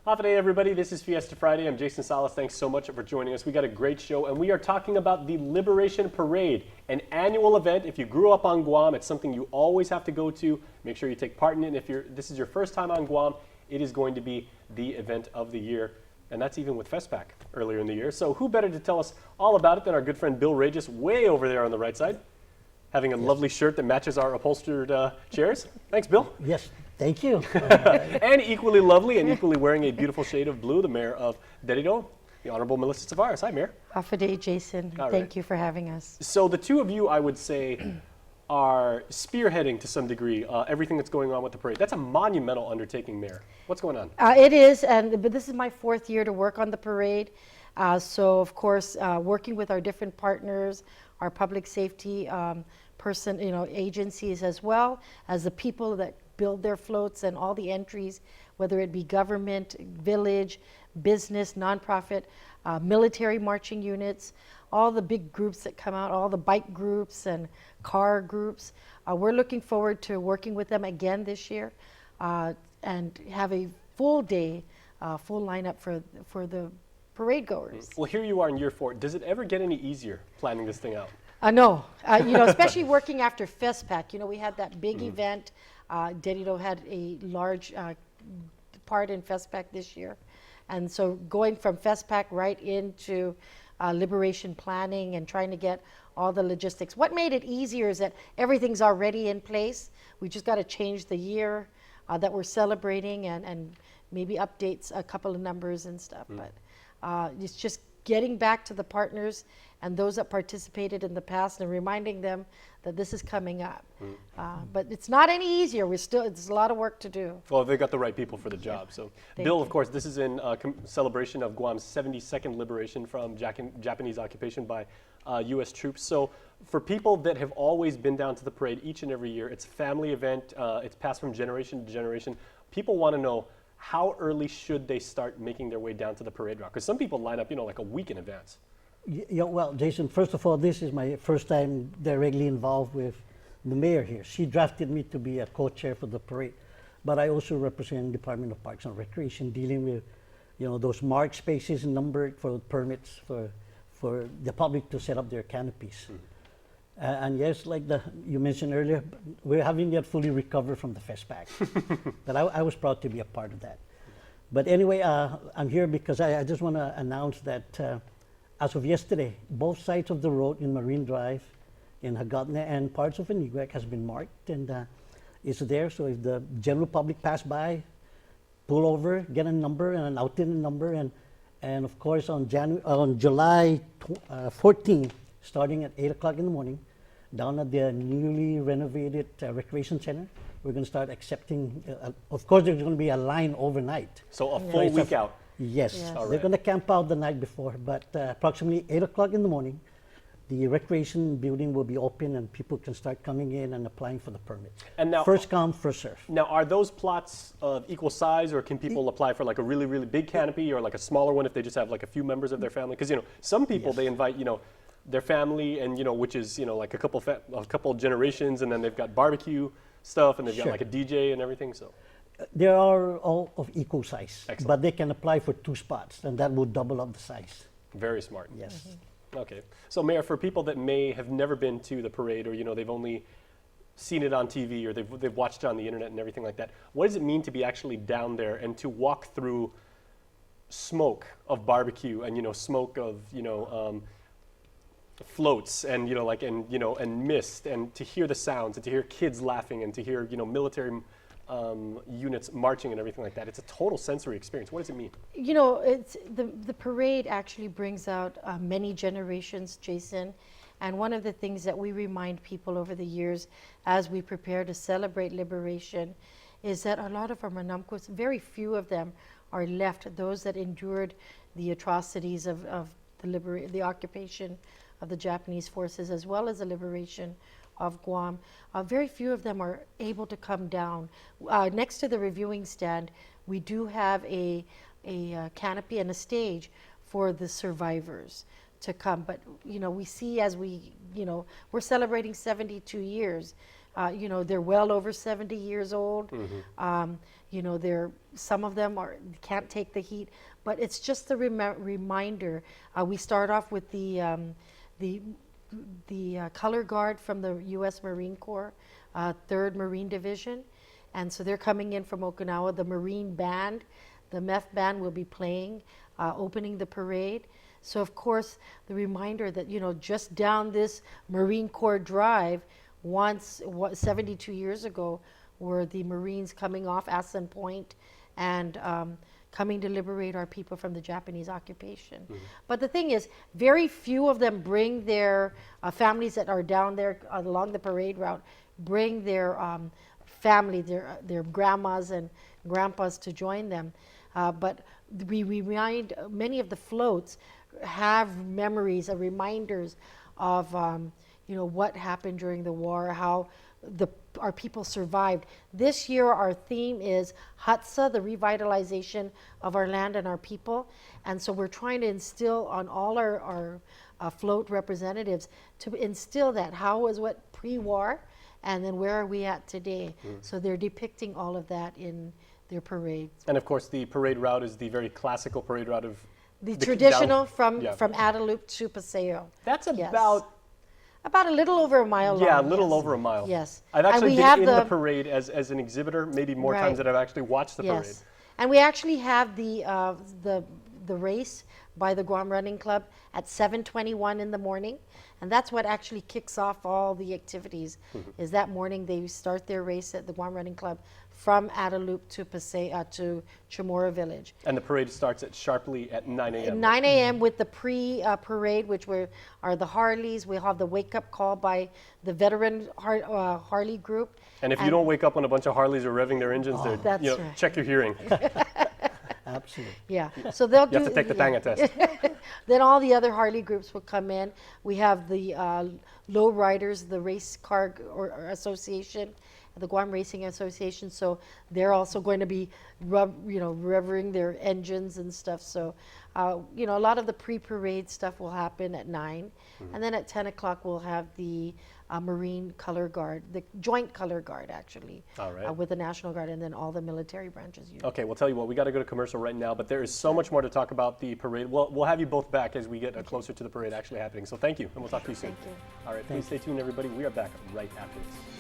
Hafa day, everybody. This is Fiesta Friday. I'm Jason Salas. Thanks so much for joining us. We got a great show, and we are talking about the Liberation Parade, an annual event. If you grew up on Guam, it's something you always have to go to. Make sure you take part in it. If this is your first time on Guam, it is going to be the event of the year, and that's even with FestPac earlier in the year. So who better to tell us all about it than our good friend Bill Regis, way over there on the right side, having a lovely shirt that matches our upholstered chairs. Thanks, Bill. Yes. Thank you. And equally lovely and equally wearing a beautiful shade of blue, the mayor of Derido, the Honorable Melissa Tavares. Hi, Mayor. Hafa day, Jason. Thank you for having us. So the two of you, I would say, are spearheading to some degree everything that's going on with the parade. That's a monumental undertaking, Mayor. What's going on? It is, but this is my fourth year to work on the parade. So, of course, working with our different partners, our public safety agencies, as well as the people that build their floats and all the entries, whether it be government, village, business, nonprofit, military marching units, all the big groups that come out, all the bike groups and car groups. We're looking forward to working with them again this year and have a full day, full lineup for the parade goers. Well, here you are in year 4. Does it ever get any easier planning this thing out? No, especially working after FestPac. We had that big event. Derido had a large part in FestPac this year. And so going from FestPac right into liberation planning and trying to get all the logistics. What made it easier is that everything's already in place. We just got to change the year that we're celebrating and maybe updates a couple of numbers and stuff. But it's just getting back to the partners and those that participated in the past and reminding them that this is coming up. But it's not any easier. It's a lot of work to do. Well, they got the right people for the job. So, Bill, of course, this is in celebration of Guam's 72nd liberation from Japanese occupation by U.S. troops. So for people that have always been down to the parade each and every year, it's a family event. It's passed from generation to generation. People want to know, how early should they start making their way down to the parade route? Because some people line up, like a week in advance. Yeah, well, Jason, first of all, this is my first time directly involved with the mayor here. She drafted me to be a co-chair for the parade, but I also represent Department of Parks and Recreation, dealing with, those marked spaces numbered for permits for the public to set up their canopies. And yes, like you mentioned earlier, we haven't yet fully recovered from the FestPac, but I was proud to be a part of that. But anyway, I'm here because I just want to announce that as of yesterday, both sides of the road in Marine Drive, in Hagatna and parts of Aniguac has been marked and it's there. So if the general public pass by, pull over, get a number and an out-in number, and of course on July 14, starting at 8 o'clock in the morning, down at the newly renovated recreation center, we're going to start accepting. Of course, there's going to be a line overnight. So a full week out. Yes, they're going to camp out the night before, but approximately 8 o'clock in the morning, the recreation building will be open and people can start coming in and applying for the permit. And now, first come, first serve. Now, are those plots of equal size, or can people apply for like a really, really big canopy or like a smaller one if they just have like a few members of their family? Because, some people, they invite, their family and, which is, like a couple generations, and then they've got barbecue stuff and they've got like a DJ and everything, so. They are all of equal size. Excellent. But they can apply for 2 spots, and that will double up the size. Very smart. Yes. Okay. So, Mayor, for people that may have never been to the parade, or they've only seen it on TV, or they've watched it on the internet and everything like that, what does it mean to be actually down there and to walk through smoke of barbecue and smoke of floats and and mist, and to hear the sounds and to hear kids laughing and to hear military units marching and everything like that? It's a total sensory experience. What does it mean? It's the parade actually brings out many generations, Jason. And one of the things that we remind people over the years as we prepare to celebrate liberation is that a lot of our Manamkos, very few of them are left, those that endured the atrocities of the occupation of the Japanese forces, as well as the liberation of Guam. Very few of them are able to come down. Next to the reviewing stand, we do have a canopy and a stage for the survivors, to come. But we see as we're celebrating 72 years. They're well over 70 years old. They're some of them can't take the heat, but it's just the reminder. We start off with the color guard from the U.S. Marine Corps, 3rd Marine Division, and so they're coming in from Okinawa. The Marine Band, the MEF band, will be playing, opening the parade. So of course, the reminder that just down this Marine Corps Drive, once 72 years ago, were the Marines coming off Assun Point and coming to liberate our people from the Japanese occupation. But the thing is, very few of them bring their families that are down there along the parade route, bring their family, their grandmas and grandpas to join them. But we remind, many of the floats have memories, reminders of what happened during the war, how our people survived. This year our theme is Hatsa, the revitalization of our land and our people. And so we're trying to instill on all our float representatives to instill that. How was what pre-war, and then where are we at today? So they're depicting all of that in their parade. And of course, the parade route is the very classical parade route of The traditional down, from Adelup to Paseo. That's Yes. about a little over a mile long. yeah, a little yes. over a mile. Yes. I've And actually we been have in the parade as an exhibitor, maybe more Right. times than I've actually watched the parade. Yes. And we actually have the race by the Guam Running Club at 7:21 in the morning, and that's what actually kicks off all the activities. Is that morning they start their race at the Guam Running Club from Adelup to to Chamorro Village. And the parade starts sharply at 9 a.m. 9 a.m. with the pre-parade, which are the Harleys. We'll have the wake-up call by the veteran Harley group. And if you don't wake up when a bunch of Harleys are revving their engines, That's they're, right. check your hearing. Absolutely. Yeah, so they'll You have to take the Tanga test. Then all the other Harley groups will come in. We have the low riders, the race car or association, the Guam Racing Association. So they're also going to be, revving their engines and stuff. So, a lot of the pre-parade stuff will happen at 9, and then at 10 o'clock we'll have the Marine Color Guard, the Joint Color Guard actually, All right. with the National Guard, and then all the military branches. Okay, we'll tell you what, we got to go to commercial right now, but there is so much more to talk about the parade. We'll have you both back as we get closer to the parade actually happening. So thank you, and we'll talk to you soon. Thank you. All right, please stay tuned, everybody. We are back right after this.